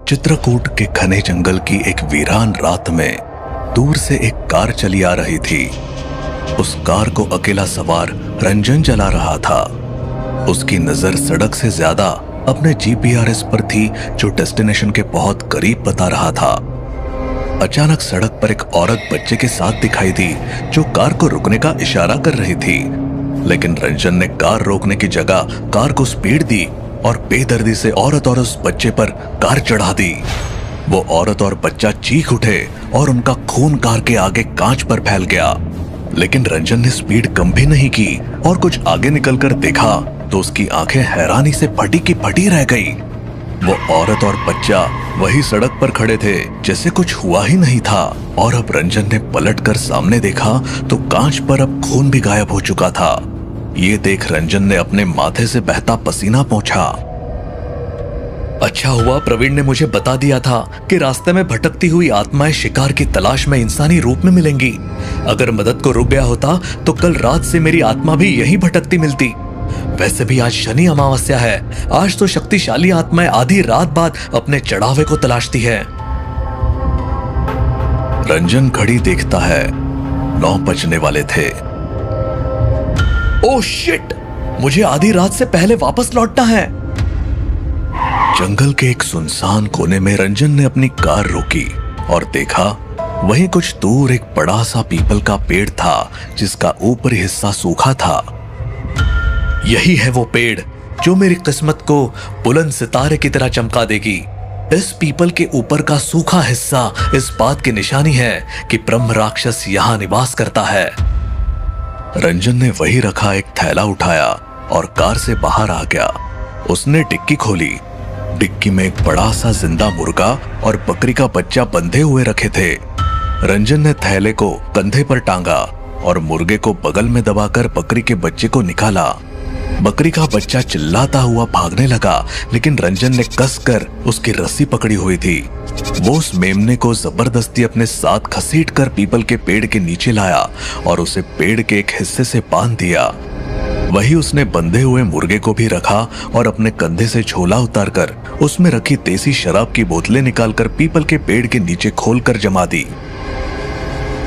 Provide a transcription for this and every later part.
चित्रकूट के घने जंगल की एक वीरान रात में दूर से एक कार चली आ रही थी। उस कार को अकेला सवार रंजन चला रहा था। उसकी नजर सड़क से ज्यादा अपने जीपीआरएस पर थी, जो डेस्टिनेशन के बहुत करीब बता रहा था। अचानक सड़क पर एक औरत बच्चे के साथ दिखाई दी, जो कार को रुकने का इशारा कर रही थी। लेकिन रंजन ने कार रोकने की जगह कार को स्पीड दी और बेदर्दी से औरत और उस बच्चे पर कार चढ़ा दी। वो औरत और बच्चा चीख उठे और उनका खून कार के आगे कांच पर फैल गया। लेकिन रंजन ने स्पीड कम भी नहीं की और कुछ आगे निकलकर देखा तो उसकी आंखें हैरानी से फटी की फटी रह गई। वो औरत और बच्चा वही सड़क पर खड़े थे जैसे कुछ हुआ ही नहीं था। और अब रंजन ने पलटकर सामने देखा तो कांच पर अब खून भी गायब हो चुका था। ये देख रंजन ने अपने माथे से बहता पसीना पोंछा। अच्छा हुआ प्रवीण ने मुझे बता दिया था कि रास्ते में भटकती हुई आत्माएं शिकार की तलाश में इंसानी रूप में मिलेंगी। अगर मदद को रुक गया होता तो कल रात से मेरी आत्मा भी यहीं भटकती मिलती। वैसे भी आज शनि अमावस्या है। आज तो शक्तिशाली आत्माएं आधी रात बाद अपने चढ़ावे को तलाशती है। रंजन घड़ी देखता है, 9 बजने वाले थे। ओह शिट, मुझे आधी रात से पहले वापस लौटना है। जंगल के एक सुनसान कोने में रंजन ने अपनी कार रोकी और देखा वहीं कुछ दूर एक बड़ा सा पीपल का पेड़ था, जिसका ऊपरी हिस्सा सूखा था। यही है वो पेड़ जो मेरी किस्मत को बुलंद सितारे की तरह चमका देगी। इस पीपल के ऊपर का सूखा हिस्सा इस बात की निशानी है कि ब्रह्म राक्षस यहाँ निवास करता है। रंजन ने वही रखा एक थैला उठाया और कार से बाहर आ गया। उसने डिक्की खोली। डिक्की में एक बड़ा सा जिंदा मुर्गा और बकरी का बच्चा बंधे हुए रखे थे। रंजन ने थैले को कंधे पर टांगा और मुर्गे को बगल में दबाकर बकरी के बच्चे को निकाला। बकरी का बच्चा चिल्लाता हुआ भागने लगा, लेकिन रंजन ने कसकर उसकी रस्सी पकड़ी हुई थी। वो उस मेमने को जबरदस्ती अपने साथ घसीटकर पीपल के पेड़ के नीचे लाया और उसे पेड़ के एक हिस्से से बांध दिया। वही उसने बंधे हुए मुर्गे को भी रखा और अपने कंधे से झोला उतारकर उसमें रखी देसी शराब की बोतलें निकालकर पीपल के पेड़ के नीचे खोलकर जमा दी।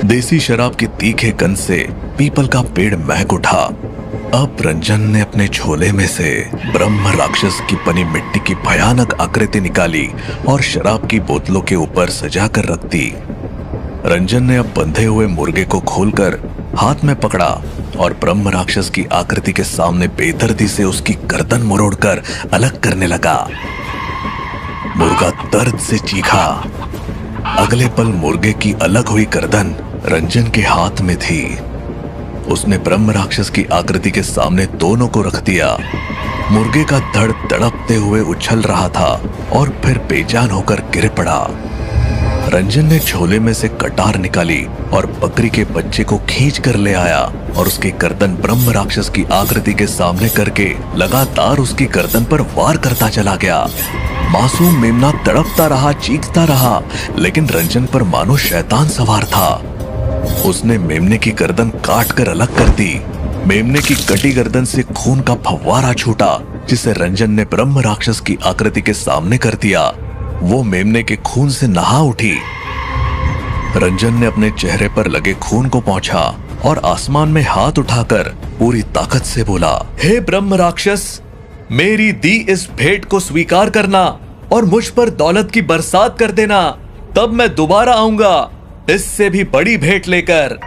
देसी शराब की तीखे गंध से पीपल का पेड़ महक उठा। अब रंजन ने अपने झोले में से ब्रह्म राक्षस की बनी मिट्टी की भयानक आकृति निकाली और शराब की बोतलों के ऊपर सजा कर रख दी। रंजन ने अब बंधे हुए मुर्गे को खोलकर हाथ में पकड़ा और ब्रह्म राक्षस की आकृति के सामने बेदर्दी से उसकी गर्दन मरोड़कर अलग करने लगा। मुर्गा दर्द से चीखा। अगले पल मुर्गे की अलग हुई गर्दन रंजन के हाथ में थी। उसने ब्रह्म राक्षस की आकृति के सामने दोनों को रख दिया। मुर्गे का धड़ तड़पते हुए उछल रहा था और फिर बेजान होकर गिर पड़ा। रंजन ने झोले में से कटार निकाली और बकरी के बच्चे को खींच कर ले आया और उसकी गर्दन ब्रह्म राक्षस की आकृति के सामने करके लगातार उसकी गर्दन पर वार करता चला गया। मासूम मेमना तड़पता रहा, चीखता रहा, लेकिन रंजन पर मानो शैतान सवार था। उसने मेमने की गर्दन काट कर अलग कर दी। मेमने की कटी गर्दन से खून का फव्वारा छूटा, जिसे रंजन ने ब्रह्म राक्षस की आकृति के सामने कर दिया। वो मेमने के खून से नहा उठी। रंजन ने अपने चेहरे पर लगे खून को पोंछा और आसमान में हाथ उठाकर पूरी ताकत से बोला, हे ब्रह्म राक्षस, मेरी दी इस भेंट को स्वीकार करना और मुझ पर दौलत की बरसात कर देना, तब मैं दोबारा आऊंगा इससे भी बड़ी भेंट लेकर।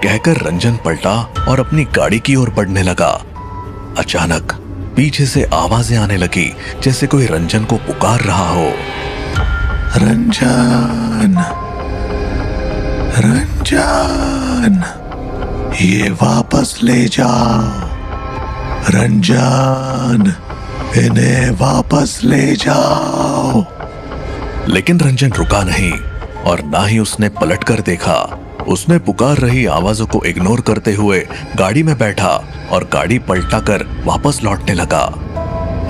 कहकर रंजन पलटा और अपनी गाड़ी की ओर बढ़ने लगा। अचानक पीछे से आवाजें आने लगी, जैसे कोई रंजन को पुकार रहा हो। रंजन, रंजन, ये वापस ले जाओ। रंजन, इन्हें वापस ले जाओ। लेकिन रंजन रुका नहीं और ना ही उसने पलटकर देखा। उसने पुकार रही आवाजों को इग्नोर करते हुए गाड़ी में बैठा और गाड़ी पलटाकर वापस लौटने लगा।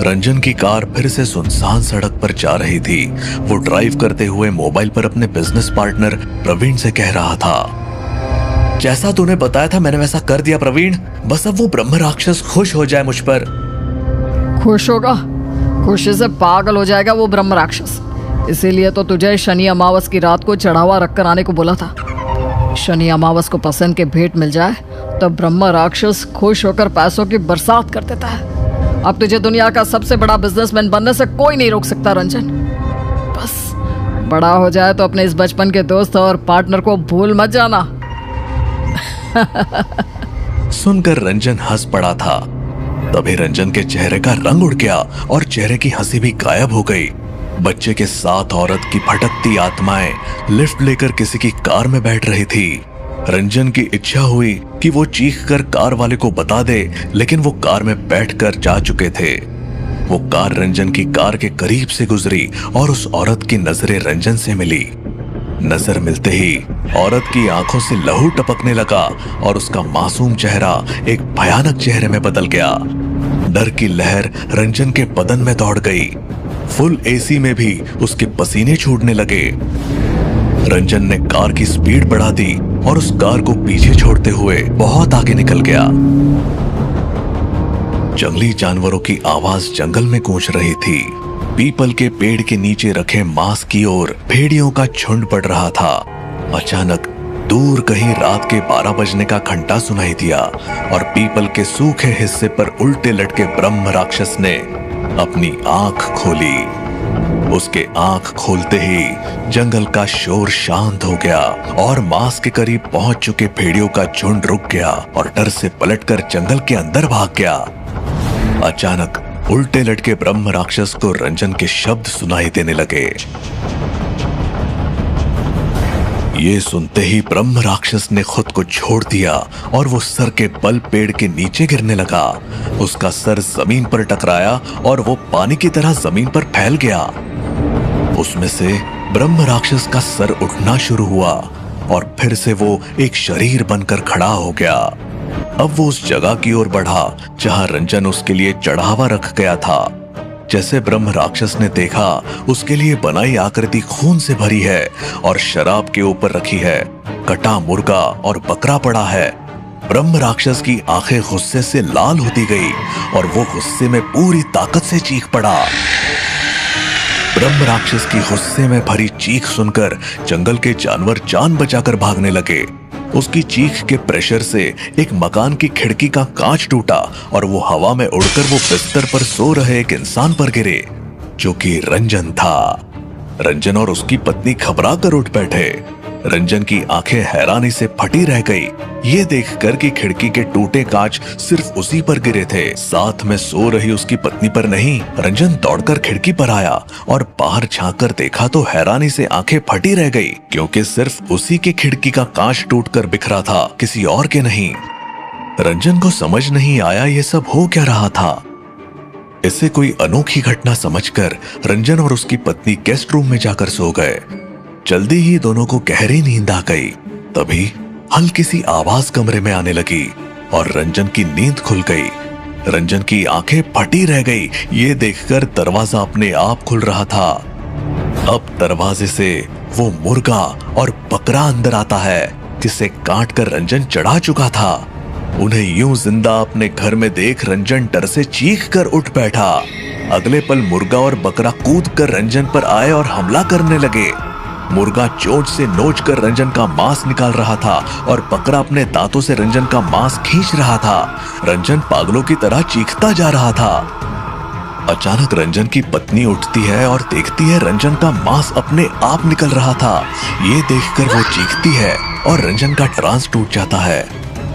रंजन की कार फिर से सुनसान सड़क पर जा रही थी। वो ड्राइव करते हुए मोबाइल पर अपने बिजनेस पार्टनर प्रवीण से कह रहा था, जैसा तूने बताया था मैंने वैसा कर दिया प्रवीण। बस अब वो ब्रह्म राक्षस खुश हो जाए मुझ पर। खुश होगा? खुशी से पागल हो जाएगा वो ब्रह्म राक्षस। इसीलिए तो तुझे शनि अमावस की रात को चढ़ावा रखकर आने को बोला था। शनि अमावस को पसंद के भेंट मिल जाए तो ब्रह्म राक्षस खुश होकर पैसों की बरसात कर देता है। अब तुझे दुनिया का सबसे बड़ा बिजनेसमैन बनने से कोई नहीं रोक सकता रंजन। बस बड़ा हो जाए तो अपने इस बचपन के दोस्त और पार्टनर को भूल मत जाना। सुनकर रंजन हंस पड़ा था। तभी रंजन के चेहरे का रंग उड़ गया और चेहरे की हंसी भी गायब हो गई। बच्चे के साथ औरत की भटकती आत्माएं लिफ्ट लेकर किसी की कार में बैठ रही थी। रंजन की इच्छा हुई कि वो चीख कर कार वाले को बता दे, लेकिन वो कार में बैठकर जा चुके थे। वो कार रंजन की कार के करीब से गुजरी और उस औरत की नजरें रंजन से मिली। नजर मिलते ही औरत की आंखों से लहू टपकने लगा और उसका मासूम चेहरा एक भयानक चेहरे में बदल गया। डर की लहर रंजन के बदन में दौड़ गई। फुल एसी में भी उसके पसीने छूटने लगे। रंजन ने कार की स्पीड बढ़ा दी और उस कार को पीछे छोड़ते हुए बहुत आगे निकल गया। जंगली जानवरों की आवाज जंगल में गूंज रही थी। पीपल के पेड़ के नीचे रखे मांस की ओर भेड़ियों का झुंड बढ़ रहा था। अचानक दूर कहीं रात के 12 बजने का घंटा सुनाई दिया और पीपल के सूखे हिस्से पर उल्टे लटके ब्रह्म राक्षस ने अपनी आंख खोली। उसके आंख खोलते ही जंगल का शोर शांत हो गया और मांस के करीब पहुंच चुके भेड़ियों का झुंड रुक गया और डर से पलटकर जंगल के अंदर भाग गया। अचानक उल्टे लटके ब्रह्म राक्षस को रंजन के शब्द सुनाई देने लगे। ये सुनते ही ब्रह्म राक्षस ने खुद को छोड़ दिया और वो सर के बल पेड़ के नीचे गिरने लगा। उसका सर जमीन पर टकराया और वो पानी की तरह जमीन पर फैल गया। उसमें से ब्रह्म राक्षस का सर उठना शुरू हुआ और फिर से वो एक शरीर बनकर खड़ा हो गया। अब वो उस जगह की ओर बढ़ा जहां रंजन उसके लिए चढ़ावा रख गया था। जैसे ब्रह्म राक्षस ने देखा, उसके लिए बनाई आकृति खून से भरी है और शराब के ऊपर रखी है। कटा मुर्गा और बकरा पड़ा है। ब्रह्म राक्षस की आंखें गुस्से से लाल होती गई और वो गुस्से में पूरी ताकत से चीख पड़ा। ब्रह्म राक्षस की गुस्से में भरी चीख सुनकर जंगल के जानवर जान बचाकर भागने लगे। उसकी चीख के प्रेशर से एक मकान की खिड़की का कांच टूटा और वो हवा में उड़कर वो बिस्तर पर सो रहे एक इंसान पर गिरे, जो कि रंजन था। रंजन और उसकी पत्नी घबरा कर उठ बैठे। रंजन की आंखें हैरानी से फटी रह गई, ये देखकर कि खिड़की के टूटे कांच सिर्फ उसी पर गिरे थे, साथ में सो रही उसकी पत्नी पर नहीं। रंजन दौड़कर खिड़की पर आया और बाहर झांक कर देखा तो हैरानी से आंखें फटी रह गई, क्योंकि सिर्फ उसी की खिड़की का कांच टूटकर बिखरा था, किसी और के नहीं। रंजन को समझ नहीं आया ये सब हो क्या रहा था। इसे कोई अनोखी घटना समझकर रंजन और उसकी पत्नी गेस्ट रूम में जाकर सो गए। जल्दी ही दोनों को गहरी नींद आ गई। तभी हल्की सी आवाज कमरे में आने लगी और रंजन की नींद खुल गई। रंजन की आंखें फटी रह गई, ये देखकर दरवाजा अपने आप खुल रहा था। अब दरवाजे से वो मुर्गा और बकरा अंदर आता है, जिसे काट कर रंजन चढ़ा चुका था। उन्हें यूं जिंदा अपने घर में देख रंजन डर से चीख कर उठ बैठा। अगले पल मुर्गा और बकरा कूद कर रंजन पर आए और हमला करने लगे। मुर्गा चोंच से नोच कर रंजन का मांस निकाल रहा था और बकरा अपने दांतों से रंजन का मांस खींच रहा था। रंजन पागलों की तरह चीखता जा रहा था। अचानक रंजन की पत्नी उठती है और देखती है रंजन का मांस अपने आप निकल रहा था। ये देखकर वो चीखती है और रंजन का ट्रांस टूट जाता है।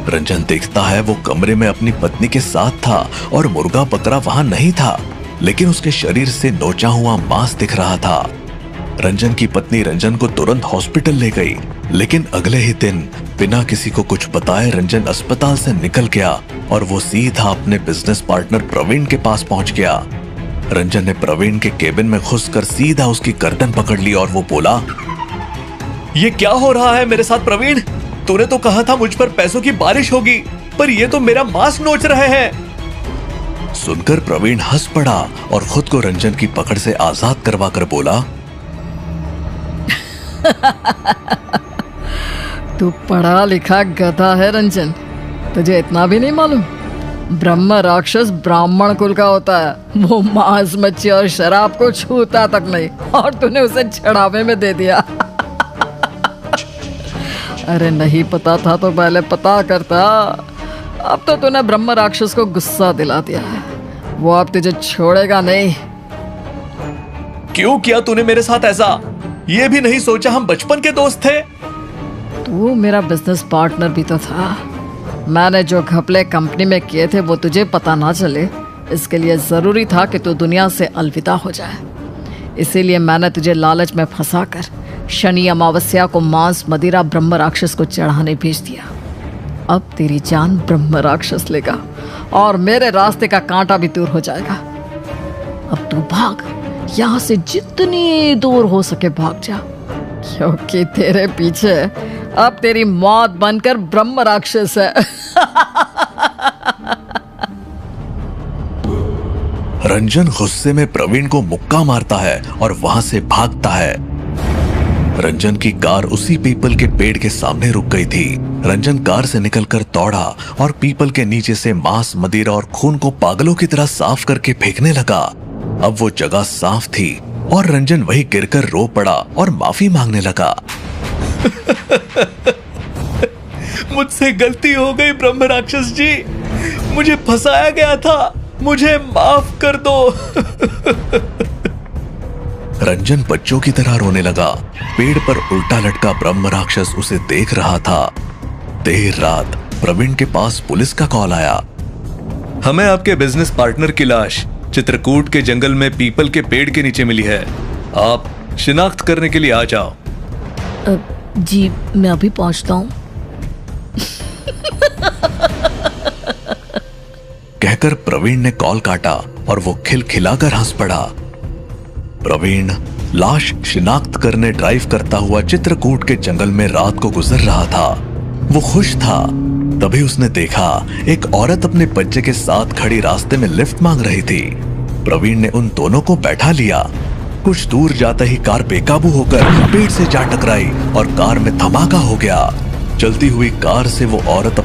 रंजन देखता है वो कमरे में अपनी पत्नी के साथ था और मुर्गा बकरा वहां नहीं था, लेकिन उसके शरीर से नोचा हुआ मांस दिख रहा था। रंजन की पत्नी रंजन को तुरंत हॉस्पिटल ले गई, लेकिन अगले ही दिन बिना किसी को कुछ बताए रंजन अस्पताल से निकल गया और वो सीधा अपने बिजनेस पार्टनर प्रवीण के पास पहुंच गया। रंजन ने प्रवीण के केबिन में घुसकर सीधा उसकी गर्दन पकड़ ली और वो बोला, ये क्या हो रहा है मेरे साथ प्रवीण? तूने तो कहा था मुझ पर पैसों की बारिश होगी, पर ये तो मेरा मांस नोच रहे हैं। सुनकर प्रवीण हंस पड़ा और खुद को रंजन की पकड़ से आजाद करवा कर बोला, तू पढ़ा लिखा गधा है रंजन, तुझे इतना भी नहीं मालूम? ब्रह्म राक्षस ब्राह्मण कुल का होता है। वो मांस मच्छी और शराब को छूता तक नहीं, और तूने उसे चढ़ावे में दे दिया। अरे नहीं पता था तो पहले पता करता। अब तो तूने ब्रह्म राक्षस को गुस्सा दिला दिया है, वो अब तुझे छोड़ेगा नहीं। क्यों किया तूने मेरे साथ ऐसा? ये भी नहीं सोचा हम बचपन के दोस्त थे? तू मेरा बिजनेस पार्टनर भी तो था। मैंने जो घपले कंपनी में किए थे वो तुझे पता ना चले, इसके लिए ज़रूरी था कि तू दुनिया से अलविदा हो जाए। इसीलिए मैंने तुझे लालच में फंसाकर शनि अमावस्या को मांस मदिरा ब्रह्म राक्षस को चढ़ाने भेज दिया। अब तेरी जान ब्रह्म राक्षस लेगा और मेरे रास्ते का कांटा भी दूर हो जाएगा। अब तू भाग, यहाँ से जितनी दूर हो सके भाग जा, क्योंकि तेरे पीछे अब तेरी मौत बनकर ब्रह्म राक्षस है। रंजन गुस्से में प्रवीण को मुक्का मारता है और वहां से भागता है। रंजन की कार उसी पीपल के पेड़ के सामने रुक गई थी। रंजन कार से निकलकर दौड़ा और पीपल के नीचे से मांस मदिरा और खून को पागलों की तरह साफ करके फेंकने लगा। अब वो जगह साफ थी और रंजन वही गिरकर रो पड़ा और माफी मांगने लगा। मुझसे गलती हो गई ब्रह्म राक्षस जी, मुझे फंसाया गया था, मुझे माफ कर दो। रंजन बच्चों की तरह रोने लगा। पेड़ पर उल्टा लटका ब्रह्म राक्षस उसे देख रहा था। देर रात प्रवीण के पास पुलिस का कॉल आया। हमें आपके बिजनेस पार्टनर की लाश चित्रकूट के जंगल में पीपल के पेड़ के नीचे मिली है, आप शिनाख्त करने के लिए आ जाओ। जी मैं अभी पहुंचता हूँ। कहकर प्रवीण ने कॉल काटा और वो खिलखिलाकर हंस पड़ा। प्रवीण लाश शिनाख्त करने ड्राइव करता हुआ चित्रकूट के जंगल में रात को गुजर रहा था। वो खुश था। तभी उसने देखा एक औरत अपने बच्चे के साथ खड़ी रास्ते में लिफ्ट मांग रही थी। प्रवीण ने उन दोनों को बैठा लिया। कुछ दूर जाते ही कार बेकाबू होकर पेड़ से जा टकराई और कार में धमाका हो गया। चलती हुई कार से वो औरत